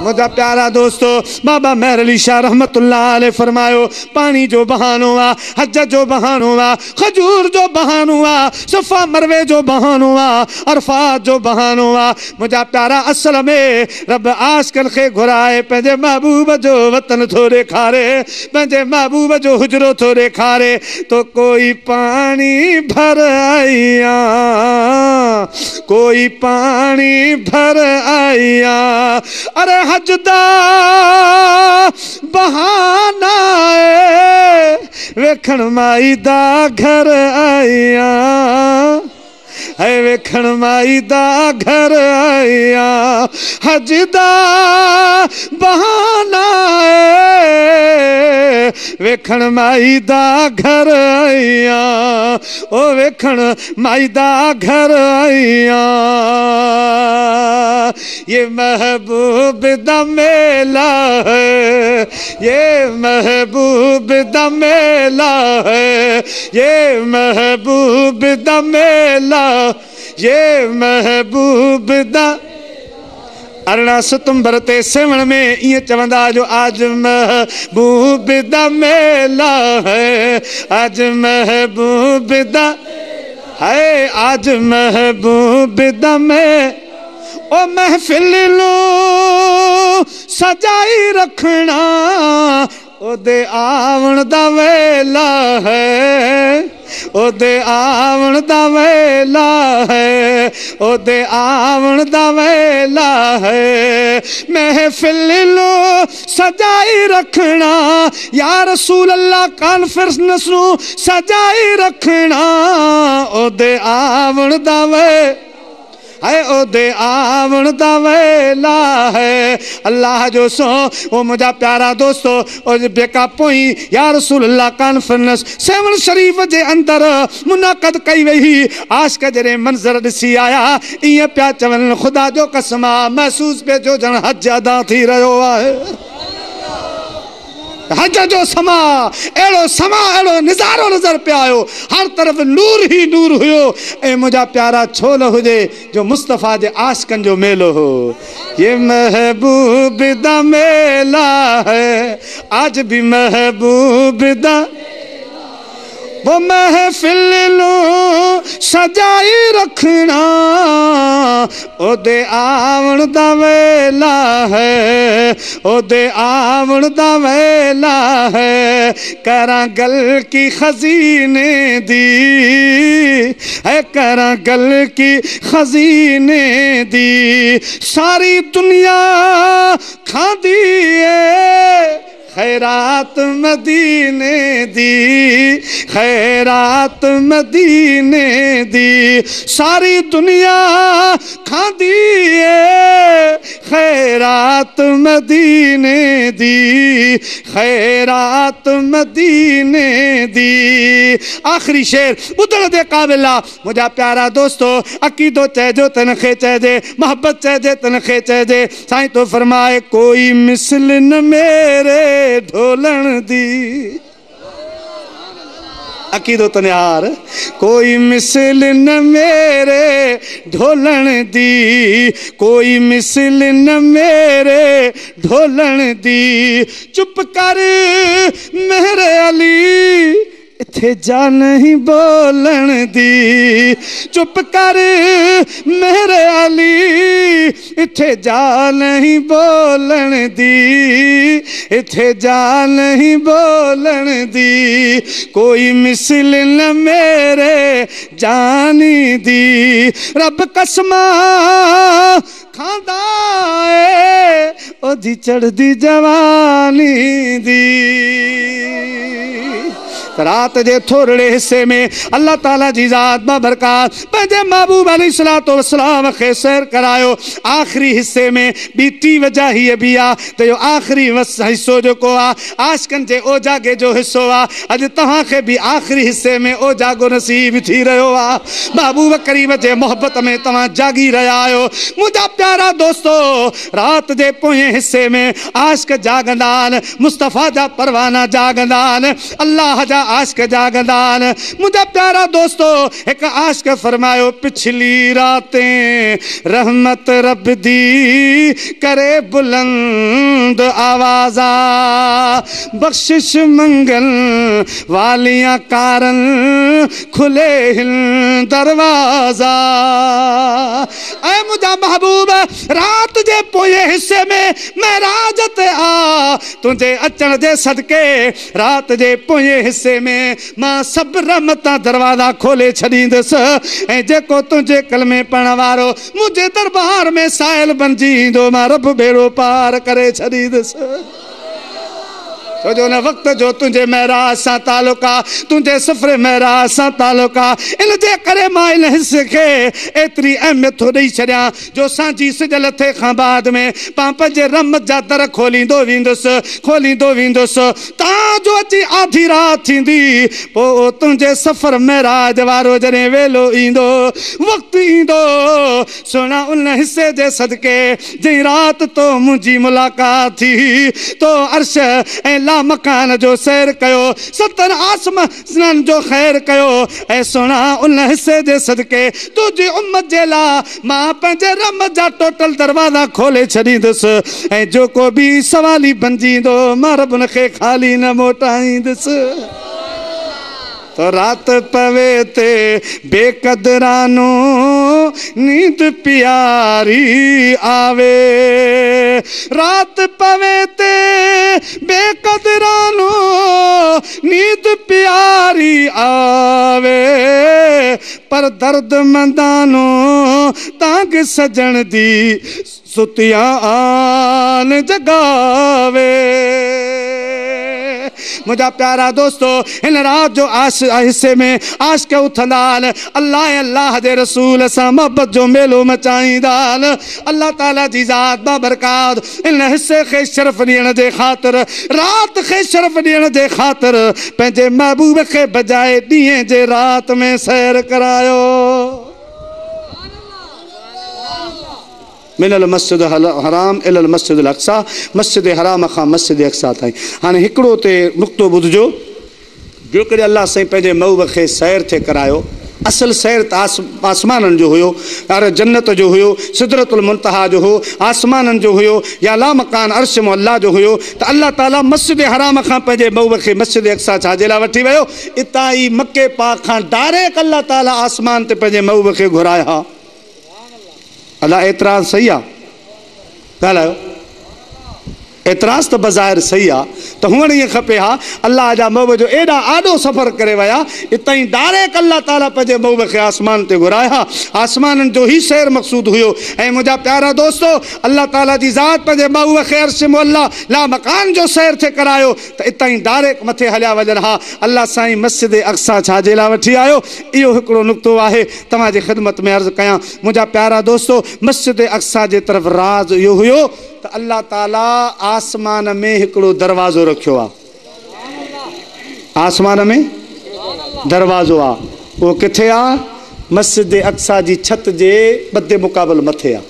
मुझा प्यारा दोस्तों बाबा मेहर अली शाह रहमतुल्लाह अलैह फरमायो पानी जो बहानो आ हज जो बहानो आ खजूर जो बहानो आ सफा मरवे जो बहानो आ अरफात जो बहानो आ मुझा प्यारा असल में रब आशकन खे घुराए पंहिंजे महबूब जो वतन थोड़े खारे पंहिंजे महबूब जो हुजरो थोड़े खारे तो कोई पानी भर आइया कोई पानी भर आइया अरे हजदा बहाना वेखण माई दा घर आइया है वेखण माई दा घर आइया हजदा बहाना वेखण माई दा घर आइया ओ वेखण माई दा घर आइया ये महबूब दा मेला है ये महबूब दा मेला है ये महबूब दा मेला ये महबूब दा 18 सितंबर ते सेवण में ये चवंदा जो आज महबूब दा मेला है आज महबूब दा है आज महबूब दा में ओ महफिल लो सजाई रखना ओदे आवण दा वेला है ओदे आवण दा वेला है ओदे आवण दा वेला है महफिल लो सजाई रखना या रसूल अल्लाह कॉन्फ्रेंस नसू सजाई रखना ओदे आवण दा वे है ओदे आवण दा वेला है अल्लाह जो सो ओ मुझा प्यारा दोस्तों ओ बेका पोई या रसूल अल्लाह कॉन्फ्रेंस सेवन शरीफ जे अंदर मुनाकद कई वही आशिक जरे मंजर दिसी आया इए प्या चवन खुदा जो कसमा महसूस पे जो जन हज अदा थी रहो है हज जो समा अड़ो निजारो नजर पे आयो हर तरफ नूर ही नूर हुयो ए मुझा प्यारा छोल हुजे जो मुस्तफा जे आशिकन जो मेलो हो ये महबूब दा मेला है आज भी महबूब दा वो महफिल लो सजाई रखना ओदे आवण दा वेला है ओदे आवण दा वेला है करा गल की खजीने दी है करा गल की खजीने दी सारी दुनिया खादी है खैरात मदीने दी खैरात मदीने दी सारी दुनिया खादी है खैरात मदीने दी खैरात मदीने दी आखिरी शेर उधर दे काबिला मुझा प्यारा दोस्तों अकीदो चेजो तनखे चेजे मोहब्बत चेजे तनखे चेजे साईं तो फरमाए कोई मिसल न मेरे ढोलन दी अकीदो तनिहार कोई मिसल न मेरे ढोलन दी कोई मिसल न मेरे ढोलन दी चुप कर मेरे अली इथे जा नहीं बोलन दी चुप कर मेरे अली इथे जा नहीं बोलन दी इथे जा नहीं बोलन दी कोई मिसल न मेरे जानी दी रब कसमा खांदा है ओदी चढ़दी जवानी दी रात जे थोड़े हिस्से में अल्लाह ताला जी जात बरकत पंहिंजे महबूब अलैहिस्सलातु वस्सलाम खे सैर करायो आखिरी हिस्से में बीती वजह ही बिया तो यो आखिरी हिस्सो जो को आ आशिकन जे ओ जागे जो हिस्सो आ अज तहां खे भी आखिरी हिस्से में ओ जागो नसीब थी रहो आ महबूब करीम जे मोहब्बत में तहां जागी रहा आयो मुझा प्यारा दोस्तों रात जे पोए हिस्से में आशिक जागंदान मुस्तफा जा परवाना जागंदान अल्लाह जा आशिक जागदान। मुझा प्यारा दोस्तो एक आशिक फरमायो पिछली रातें रहमत रब दी करे बुलंद आवाजा, बख्शिश मंगल वालियां कारण खुले हिल दरवाजा। ऐ मुझा महबूब रात जे पोए हिस्से में महराज ते आ, तुझे अचण जे सदके रात जे पोए हिस्से में मां सब रहमतां दरवाजा खोले छॾींदुसि, ऐं जेको तुझे कलमे पढ़ण वारो मुझे दरबार में साहिल बणजी ईंदो मां रब बेड़ो पार करे छॾींदुसि। तो जो न वक्त जो तुझे महराज सां तालुका, तुझे सफ़र महराज सां तालुका, इन जे करे मां इन हिस्से खे एतिरी अहमियत थो ॾेई छॾियां जो सांझी सिज लथे खां बाद में पां पंहिंजे रहमत जा दर खोलींदो वेंदुसि ताजो अची आधी रात थींदी, पोइ तुंहिंजे सफ़र महराज वारो जॾहिं वेलो ईंदो वक़्तु ईंदो, सुहिणा उन हिस्से जे सदके जंहिं रात तो मुंहिंजी मुलाक़ात थी, तो अर्श ऐं मकान जो सैर कयो, सतन आसमान जो खैर कयो, ऐ सुना उन हिस्से जे सदके तुझी उम्मत जे ला मां पंहिंजे रहमत जा टोटल दरवाजा खोले छॾींदुसि, ऐं जो को बि सवाली बणजींदो मां रब उन खे खाली न मोटाईंदुसि। तो रात पवे ते बेकदरानो नींद प्यारी आवे, रात पवे ते बेकदरानो नींद प्यारी आवे, पर दर्द मंदानो तांग सजन दी सुतियां आन जगावे। मुझा प्यारा दोस्तो इन रात जो हिस्से में आशिक उथंदान, अल्लाह अल्लाह दे रसूल सां मोहब्बत जो मेलो मचाईंदान। अल्लाह ताला जी ज़ात बाबरकात इन हिस्से खे शरफ ॾियण जे ख़ातिर, रात खे शरफ ॾियण जे ख़ातिर पंहिंजे महबूब खे बजाए ॾींहं जे रात में सैर करायो। मिनल मस्जिद हराम इलल मस्जिद अक्सा, मस्जिद हराम खां मस्जिद अक्सा ताईं। हाणे हिकिड़ो ते नुक़्तो ॿुधिजो, जेकॾहिं अल्लाह साईं पंहिंजे महबूब खे सैर थे करायो, असल सैर त आसमाननि जो हुयो, यार जन्नत जो हुयो, सिदरतुल मुंतहा जो हो, आसमाननि जो हुयो, या ला मकान अर्श मुअल्ला जो हुयो, त अल्लाह ताला मस्जिद हराम खां पंहिंजे महबूब खे मस्जिद अक्सा छाजे लाइ वठी वियो? इतां ई मके पाक खां डायरेक्ट अल्लाह ताला आसमान ते पंहिंजे महबूब खे घुराया। अल्लाह एतिराज़ सही आहे? ॻाल्हायो। एतिराज़ त बज़ाहिर सही आहे, त हुअण ईअं खपे हा अल्लाह जा महबूब जो एॾा आॾो सफ़र करे विया, इतां ई डायरेक्ट अल्लाह ताला पंहिंजे महबूब खे आसमान ते घुराया। आसमाननि जो ई सैर मक़सूद हुयो। ऐं मुंहिंजा प्यारा दोस्तो अल्लाह ताला जी ज़ात पंहिंजे महबूब खे अर्श मुअल्ला ला मकान जो सैर थे करायो, त इतां ई डायरेक्ट मथे हलिया वञनि। हा अल्लाह साईं मस्जिद अक्सा छाजे लाइ वठी आयो? इहो हिकिड़ो नुक़्तो आहे तव्हांजी ख़िदमत में अर्ज़ु कयां। मुंहिंजा प्यारा दोस्तो मस्जिद अक्सा जे तरफ़ राज़ इहो हुयो त अल्लाह ताला आसमान में हिकिड़ो दरवाज़ो रखियो आहे। आसमान में दरवाज़ो आहे, उहो किथे आहे? मस्जिद अक्सा जी छत जे ॿधे मुक़ाबिल मथे आहे।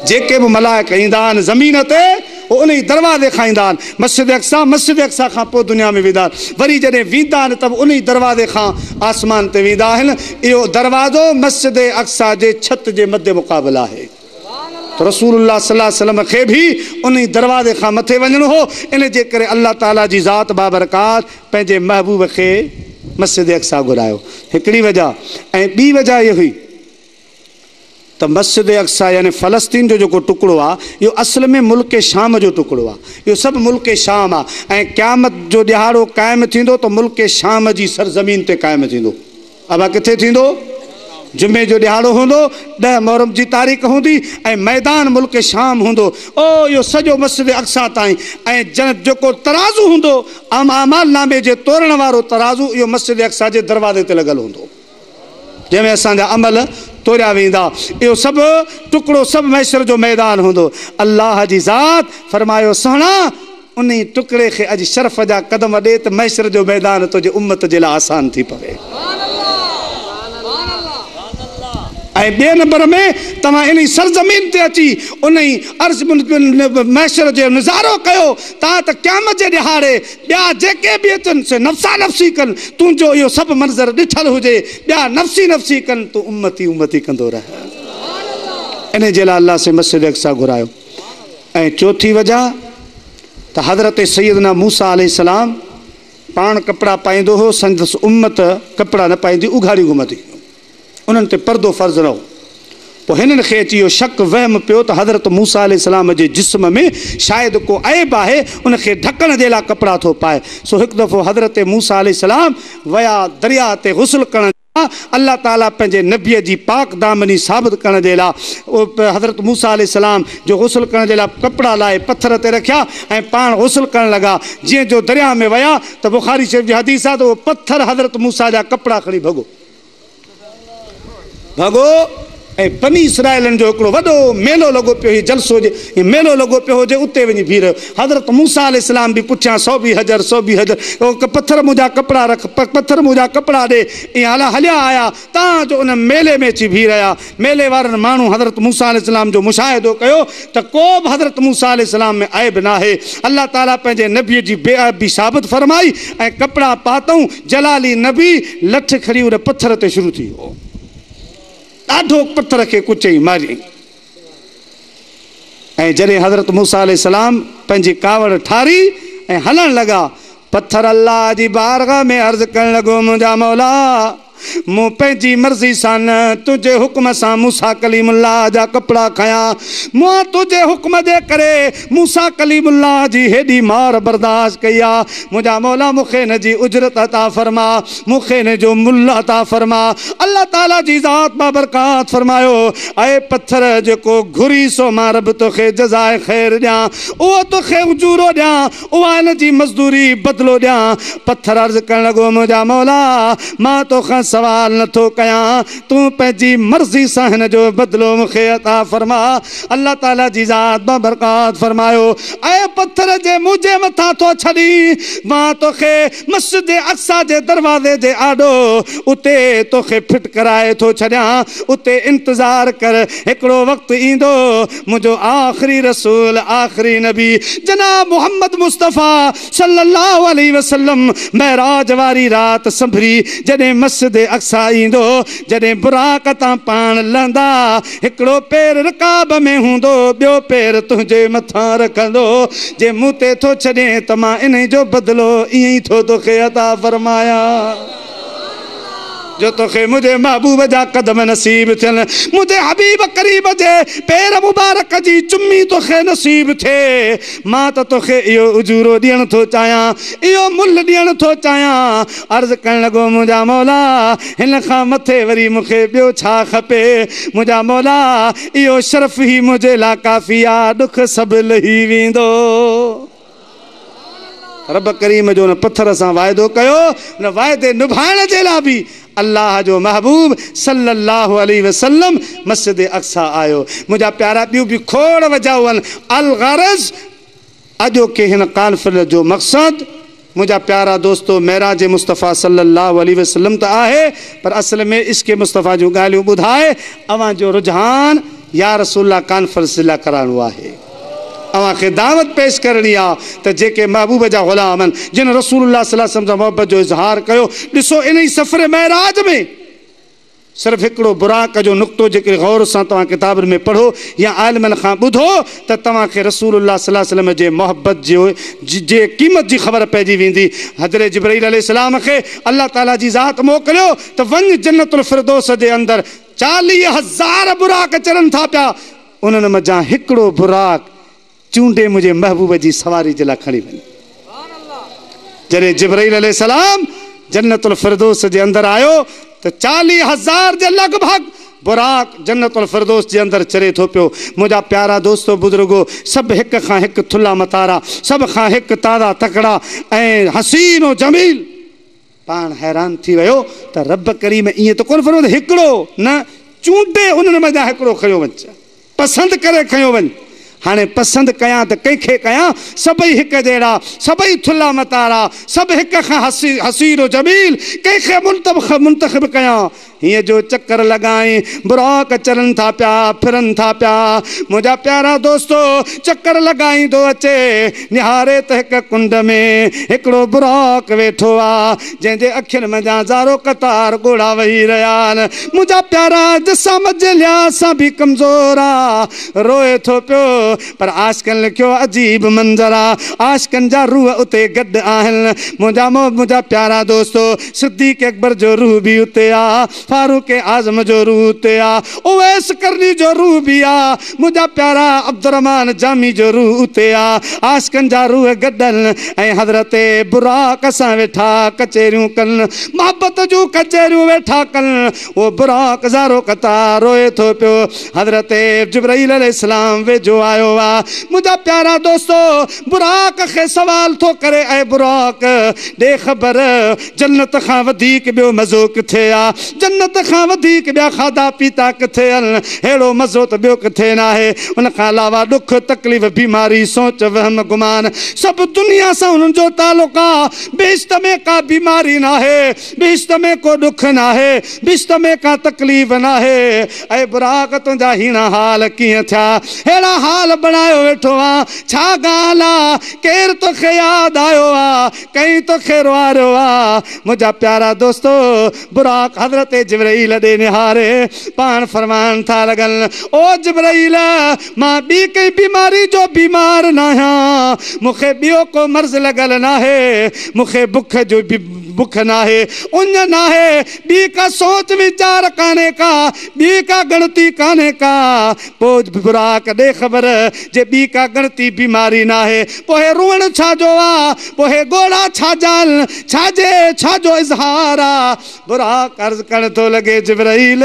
जेके बि मलाइक ईंदा आहिनि ज़मीन ते उहो उन ई दरवाज़े खां ईंदा आहिनि। मस्जिद अक्सा खां पोइ दुनिया में वेंदा आहिनि, वरी जॾहिं वेंदा आहिनि त बि उन ई दरवाज़े खां आसमान ते वेंदा आहिनि। इहो दरवाज़ो मस्जिद अक्सा जे छत जे मधे मुक़ाबिल आहे। तो रसूलुल्लाह सल्लल्लाहु अलैहि वसल्लम खे भी उन दरवाज़े खां मथे वञणो हो। इन जे करे अल्लाह ताला जी ज़ात बाबरकात पंहिंजे महबूब खे मस्जिद अक्सा घुरायो। हिकिड़ी वजह, ऐं ॿी वजह इहा हुई त मस्जिद अक्सा यानी फ़लस्तीन जो जेको टुकड़ो आहे इहो असल में मुल्क शाम जो टुकड़ो आहे। इहो सभु मुल्क शाम आहे, ऐं क़यामत जो ॾिहाड़ो क़ाइमु थींदो त मुल्क शाम जी सरज़मीन ते क़ाइमु थींदो। अबा किथे थींदो? जुमे जो ॾिहाड़ो हूंदो, 10 मुहर्रम जी तारीख़ हूंदी, ऐं मैदान मुल्क शाम हूंदो। ओ इहो सॼो मस्जिद अक्सा ताईं, ऐं जेको तराज़ू हूंदो अमाल नामे जे तोरण वारो तराज़ू, इहो मस्जिद अक्सा जे दरवाज़े ते लॻल हूंदो, जंहिंमें असांजा अमल तोरिया वेंदा। इहो सभु टुकड़ो सभु मैशर जो मैदान हूंदो। अल्लाह जी ज़ात फरमायो सुहिणा उन टुकड़े खे अॼु शरफ़ जा क़दम ॾे त मैशर जो मैदान तुंहिंजे उम्मत जे लाइ आसान थी पवे। ॿिए नंबर में तव्हां इन सरज़मीन ते अची उन ई अर्ज़ मैशर जो नज़ारो कयो। तव्हां त क़यामत जे ॾिहाड़े ॿिया जेके बि अचनि से नफ़्सा नफ़्सी कनि, तुंहिंजो इहो सभु मंज़र ॾिठल हुजे, ॿिया नफ़्सी नफ़्सी कनि, तूं उम्मती उम्मती कंदो रह। इन जे लाइ अल्लाह से मस्जिद अक़सा घुरायो। ऐं चौथी वजह त हज़रत सैयदना मूसा अलैहिस्सलाम पाण कपिड़ा पाईंदो हो, संदसि उम्मत कपिड़ा न पाईंदी, उघाड़ी घुमंदी, उन्हनि ते पर्दो फ़र्ज़ु न हो। पोइ हिननि खे अची इहो शक वहम पियो त हज़रत मूसा अलैहिस्सलाम जे जिस्म में शायदि को ऐब आहे, उनखे ढकण जे लाइ कपिड़ा थो पाए। सो हिकु दफ़ो हज़रत मूसा अलैहिस्सलाम विया दरिया ते गुस्ल करण, अल्लाह ताला पंहिंजे नबीअ जी पाक दामनी साबित करण जे लाइ हज़रत मूसा अलैहिस्सलाम जो गुस्ल करण जे लाइ कपिड़ा लाए पत्थर ते रखिया ऐं पाण गुस्ल करण लॻा। जीअं जो दरिया में विया त बुखारी शरीफ़ जी हदीस आहे त उहो पत्थर हज़रत मूसा जा कपिड़ा खणी भॻो ऐं बनी इसराइलनि जो हिकिड़ो वॾो मेलो लॻो पियो, हीउ जलसो जे मेलो लॻो पियो हुजे, उते वञी बीह रहियो। हज़रत मूसा अलैहिस्सलाम बि पुछियां 120 हज़र 120 हज़र, पत्थर मुंहिंजा कपिड़ा रख, पत्थर मुंहिंजा कपिड़ा ॾे, ईअं हलिया आया। तव्हां जो उन मेले में अची बीह रहिया। मेले वारनि माण्हू हज़रत मूसा अलैहिस्सलाम जो मुशाहिदो कयो त को बि हज़रत मूसा अलैहिस्सलाम में ऐब न आहे। अल्लाह ताला पंहिंजे नबीअ जी बेअबी साबित फरमाई ऐं कपिड़ा पातऊं। जलाली नबी लठ खणी उन पत्थर ते शुरू थी वियो, ॾाढो पत्थर खे कुचई मारियईं। ऐं जॾहिं हज़रत मूसा अलैहिस्सलाम पंहिंजी कावड़ ठारी ऐं हलण लॻा, पत्थर अल्लाह जी बारगाह में अर्ज़ करण लॻो, मुंहिंजा मौला मूं पंहिंजी मर्ज़ी सां न तुंहिंजे हुक्म सां मूसा कलीमुल्लाह जा कपिड़ा खयां। मूं तुंहिंजे हुक्म जे करे मूसा कलीमुल्लाह जी हेॾी मार बर्दाश्त कई आहे। मुंहिंजा मौला मूंखे हिन जी उजरत अता फरमा, मूंखे हिन जो मुल्ह अता फरमा। अल्लाह ताला जी ज़ात बाबरकात फरमायो, ऐं पत्थर जेको घुरी सो मां रब तोखे जज़ाए ख़ैर ॾियां, उहो तोखे उजूरो ॾियां, उहा हिन जी मज़दूरी बदिलो ॾियां। पत्थर अर्ज़ करणु लॻो, मुंहिंजा मौला मां तोखां सवाल नथो कयां, तूं पंहिंजी मर्ज़ी सां हिन जो बदिलो मूंखे अता फरमा। अल्लाह ताला जी ज़ात बाबरकात फरमायो, ऐं पत्थर जे मुंहिंजे मथां थो छॾी, मां तोखे मस्जिद अक़सा जे दरवाज़े जे आॾो उते तोखे फिट कराए थो छॾियां। उते इंतज़ार कर, हिकिड़ो वक़्तु ईंदो मुंहिंजो आख़िरी रसूल आख़िरी नबी जनाब मोहम्मद मुस्तफ़ा सल्लल्लाहु अलैहि वसल्लम महराज वारी रात संभरी जॾहिं मस्जिद अक़सा ईंदो, जॾहिं बुराक तां पाण लहंदा, हिकिड़ो पेर रकाब में हूंदो, ॿियो पेर तुंहिंजे मथां रखंदो। जे मूं ते थो छॾे त मां इन जो बदिलो ईअं ई थो तोखे अता फरमायां जो तोखे मुंहिंजे महबूब जा कदम नसीब थियनि, मुंहिंजे हबीब करीब जे पेर मुबारक जी चुम्मी तोखे नसीब थिए। मां त तोखे इहो उजूरो ॾियणु थो चाहियां, इहो मुल्ह ॾियणु थो चाहियां। अर्ज़ करणु लॻो, मुंहिंजा मौला हिन खां मथे वरी मूंखे ॿियो छा खपे। मुंहिंजा मौला इहो शरफ़ ई मुंहिंजे लाइ काफ़ी आहे, ॾुख सभु लही वेंदो। रब करीम जो उन पत्थर सां वाइदो कयो, उन वाइदे निभाइण जे लाइ बि अल्लाह जो महबूब सल्लल्लाहु अलैहि वसल्लम मस्जिद अक़सा आयो। मुंहिंजा प्यारा ॿियूं बि खोड़ वजहूं आहिनि। अल ग़रज़ अॼोके हिन कॉन्फ्रेंस जो मक़सदु मुंहिंजा प्यारा दोस्तो मेराज मुस्तफ़ा सल्लल्लाहु अलैहि वसल्लम त आहे, पर असल में इश्क़ मुस्तफ़ा जूं ॻाल्हियूं ॿुधाए अवां जो रुझान या रसूलुल्लाह कॉन्फ्रेंस लाइ कराइणो आहे। अवां खे दावत पेश करणी आहे त जेके महबूब जा ग़ुलाम आहिनि, जिन रसूलुल्लाह सल्लल्लाहु अलैहि वसल्लम जा मोहब्बत जो इज़हार कयो। ॾिसो इन ई सफ़र महराज में सिर्फ़ु हिकिड़ो बुराक जो नुक़्तो जेके ग़ौर सां तव्हां किताबनि में पढ़ो या आलिमनि खां ॿुधो त तव्हांखे रसूलुल्लाह सल्लल्लाहु अलैहि वसल्लम जे मोहब्बत जे क़ीमत जी ख़बर पइजी वेंदी। हज़रत जिब्राईल अलैहिस्सलाम खे अल्लाह ताला जी ज़ात मोकिलियो त वञ जन्नतुल फिरदौस जे अंदरि 40,000 बुराक चरनि था पिया, उन्हनि मंझां हिकिड़ो बुराक चूंडे मुंहिंजे महबूब जी सवारी जे लाइ खणी वञे। जॾहिं जिब्राईल अलैहिस्सलाम जन्नतुल फिरदौस जे अंदरि आयो त 40,000 जे लॻभॻि बुराक जन्नतुल फिरदौस जे अंदरि चरे थो पियो। मुंहिंजा प्यारा दोस्तो बुज़ुर्गो, सभु हिक खां हिकु थुल्हा मतारा, सभ खां हिकु ताज़ा तकड़ा ऐं हसीन ओ जमील। पाण हैरान थी वियो त रब करीम ईअं त कोन फरमायो हिकिड़ो न, चूंडे उन्हनि मंझां हिकिड़ो खयो वञ, पसंदि करे खयो वञ। हाणे पसंदि कयां त कंहिंखे कयां? सभई हिकु जहिड़ा, सभई थुल्हा मतारा, सभु हिक खां हसीन ओ जमील, कंहिंखे मुंतख़िब कयां? हीअं जो चक्कर लॻाई बुराक चरनि था पिया फिरनि था पिया मुंहिंजा प्यारा दोस्तो चक्कर लॻाईंदो अचे निहारे त हिकु कुंड में हिकिड़ो बुराक वेठो आहे जंहिंजे अखियुनि मंझां ज़ारो कतार घोड़ा वेही रहिया आहिनि मुंहिंजा प्यारा जिस्म जे लिहाज़ सां बि कमज़ोर आहे रोए थो पियो पर आशिकनि लिखियो अजीब मंज़र आहे आशिकनि जा रूह उते गॾु आहिनि मुंहिंजा प्यारा दोस्तो सिद्दीक़ अकबर जो रूह बि उते आहे फारूक आज़म जो रूह उते आहे उवैस करनी जो रूह बि आहे मुंहिंजा प्यारा अब्दुर्रहमान जामी जो रूह उते आहे आशिकनि जा रूह गॾनि ऐं हज़रत बुराक सां वेठा कचेरियूं कनि मोहबत जूं कचेरियूं वेठा कनि उहो बुराक ज़ारो कतार रोए थो पियो हज़रत जिब्राईल अलैहिस्सलाम वेझो आयो आहे मुंहिंजा प्यारा दोस्तो बुराक खे सवाल थो करे ऐं बुराक ॾे ख़बर जन्नत खां वधीक ॿियो मज़ो किथे आहे जन्नत खां वधीक ॿिया खाधा पीता किथे आहिनि अहिड़ो मज़ो त ॿियो किथे न आहे उन खां अलावा ॾुख तकलीफ़ बीमारी सोच वहम गुमान सभु दुनिया सां उन्हनि जो तालुक़ आहे बिश्त में का बीमारी न आहे बिश्त में को ॾुख न आहे बिश्त में का तकलीफ़ न आहे ऐं बुराक तुंहिंजा हीणा हाल कीअं थिया अहिड़ा हाल बणायो वेठो आहे छा ॻाल्हि आहे केरु तोखे यादि आयो आहे कई तोखे रुआरियो आहे मुंहिंजा प्यारा दोस्तो बुराक हज़रत जिब्राईल ॾे निहारे पाण फरमान था लॻनि ओ जिब्राईल मां ॿी कई बीमारी जो बीमार न आहियां मूंखे ॿियो को मर्ज़ लॻल न आहे मूंखे बुख जो बुख न आहे उन न आहे ॿी का सोच वीचार कान्हे का ॿी का गणती कान्हे का पोइ बुराक ॾे ख़बर जे ॿी का गणती बीमारी न आहे पोइ रुअण छाजो आहे पोइ ॻोड़ा छाजा छाजे छाजो इज़हार आहे बुराक अर्ज़ करण थो लॻे जिब्राईल